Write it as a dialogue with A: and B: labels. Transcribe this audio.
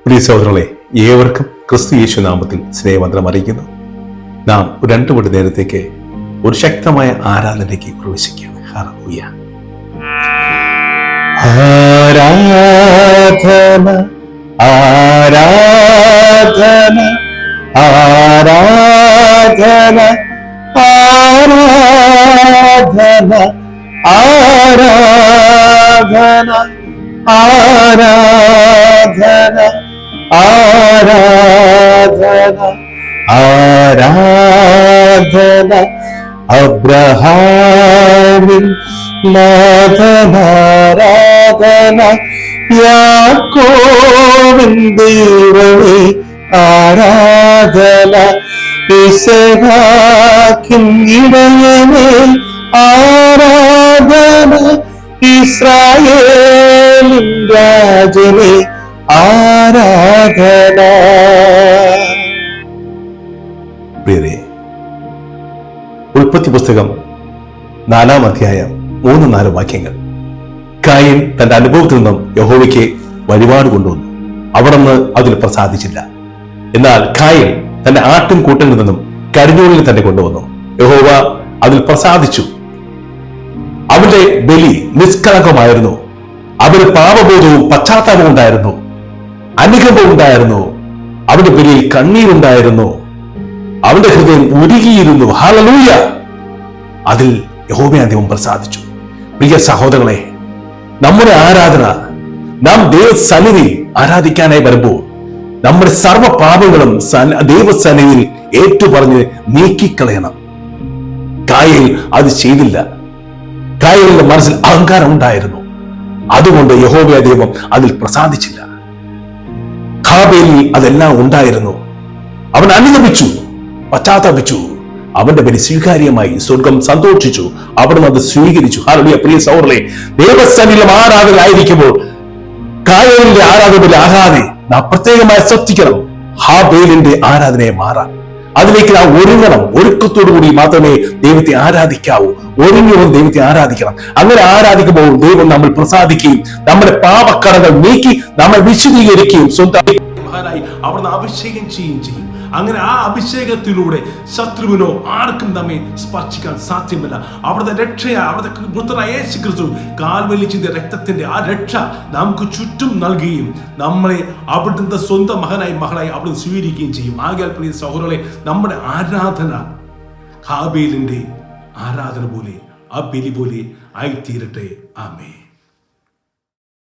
A: പ്രിയ സഹോദരങ്ങളെ, ഏവർക്കും ക്രിസ്തു യേശു നാമത്തിൽ സ്നേഹവന്ദനം അറിയിക്കുന്നു. നാം 2 മണി നേരത്തേക്ക് ഒരു ശക്തമായ ആരാധനയ്ക്ക് പ്രവേശിക്കുകയാണ്. ഹല്ലേലൂയ. ആരാധന ആരാധന ആരാധന ആരാധന ആരാധന ആരാധന ആരാധന ആരാധന അബ്രഹാമിൻ നാഥനാരാധന യാക്കോബിൻ ദൈവമേ ആരാധന ഇസ്ഹാക്കിൻ ഇടയനേ ആരാധന ഇസ്രായേലിൻ രാജനേ ആരാധന. പ്രിയരേ, ഉൽപ്പത്തി പുസ്തകം 4-ാം അധ്യായം 3-4 വാക്യങ്ങൾ. കായീൻ തന്റെ അനുഭവത്തിൽ നിന്നും യഹോവയ്ക്ക് വഴിപാട് കൊണ്ടുവന്നു. അവിടുന്ന് അതിൽ പ്രസാദിച്ചില്ല. എന്നാൽ കായീൻ തന്റെ ആട്ടും കൂട്ടലിൽ നിന്നും കരിഞ്ഞോളിൽ തന്നെ കൊണ്ടുവന്നു. യഹോവ അതിൽ പ്രസാദിച്ചു. അവന്റെ ബലി നിഷ്കളങ്കമായിരുന്നു. അവന് പാപബോധവും പശ്ചാത്താപവും ഉണ്ടായിരുന്നു, അനുകമ്പം ഉണ്ടായിരുന്നു. അവന്റെ ബലിയിൽ കണ്ണീരുണ്ടായിരുന്നു, അവന്റെ ഹൃദയം ഉരുകിയിരുന്നു. ഹല്ലേലൂയ. അതിൽ യഹോവയാദ്യം പ്രസാദിച്ചു. പ്രിയ സഹോദരങ്ങളെ, നമ്മുടെ ആരാധന നാം ദൈവസന്നിധിയിൽ ആരാധിക്കാനായി വരുമ്പോൾ നമ്മുടെ സർവ്വ പാപങ്ങളും ദൈവസന്നിധിയിൽ ഏറ്റുപറഞ്ഞ് നീക്കിക്കളയണം. കായീൻ അത് ചെയ്തില്ല. കായീനിന്റെ മനസ്സിൽ അഹങ്കാരം ഉണ്ടായിരുന്നു. അതുകൊണ്ട് യഹോവയായ ദൈവം അതിൽ പ്രസാദിച്ചില്ല. ഹാബേലിൽ അതെല്ലാം ഉണ്ടായിരുന്നു. അവൻ അനുതപിച്ചു, പശ്ചാത്തപിച്ചു. അവന്റെ ബലി സ്വീകാര്യമായി. സ്വർഗം സന്തോഷിച്ചു. അവിടുന്ന് അത് സ്വീകരിച്ചു. ഹല്ലേലൂയ. പ്രിയ സഹോദരങ്ങളെ, ദൈവസന്നിധിയിലും ആരാധന ആയിരിക്കുമ്പോൾ കായീനിന്റെ ആരാധനയിലെ ആരാധന നാം പ്രത്യേകമായി ശ്രദ്ധിക്കണം. ഹാബേലിന്റെ ആരാധനയെ മാറാൻ അതിലേക്ക് നാം ഒരുങ്ങണം. ഒരുക്കത്തോടു കൂടി മാത്രമേ ദൈവത്തെ ആരാധിക്കാവൂ. ഒരുങ്ങിയും ദൈവത്തെ ആരാധിക്കണം. അങ്ങനെ ആരാധിക്കുമ്പോൾ ദൈവം നമ്മൾ പ്രസാദിക്കുകയും നമ്മുടെ പാപക്കടങ്ങൾ നീക്കി നമ്മെ വിശദീകരിക്കുകയും സ്വന്തം അവിടുന്ന് അഭിഷേകം ചെയ്യുകയും ചെയ്യും. അങ്ങനെ ആ അഭിഷേകത്തിലൂടെ ശത്രുവിനോ ആർക്കും നമ്മെ സ്പർശിക്കാൻ സാധ്യമല്ല. അവിടുത്തെ രക്ഷയാ, അവിടുത്തെ പുത്രനായ യേശു ക്രിസ്തു കാൽവലിച്ചിന്റെ രക്തത്തിന്റെ ആ രക്ഷ നമുക്ക് ചുറ്റും നൽകുകയും നമ്മളെ അവിടുത്തെ സ്വന്തം മകളായി അവിടുന്ന് സ്വീകരിക്കുകയും ചെയ്യും. ആകയാൽ പ്രിയ സഹോദരങ്ങളെ, നമ്മുടെ ആരാധന ഹാബേലിന്റെ ആരാധന പോലെ, ആ ബലി പോലെ ആയിത്തീരട്ടെ. ആമേൻ.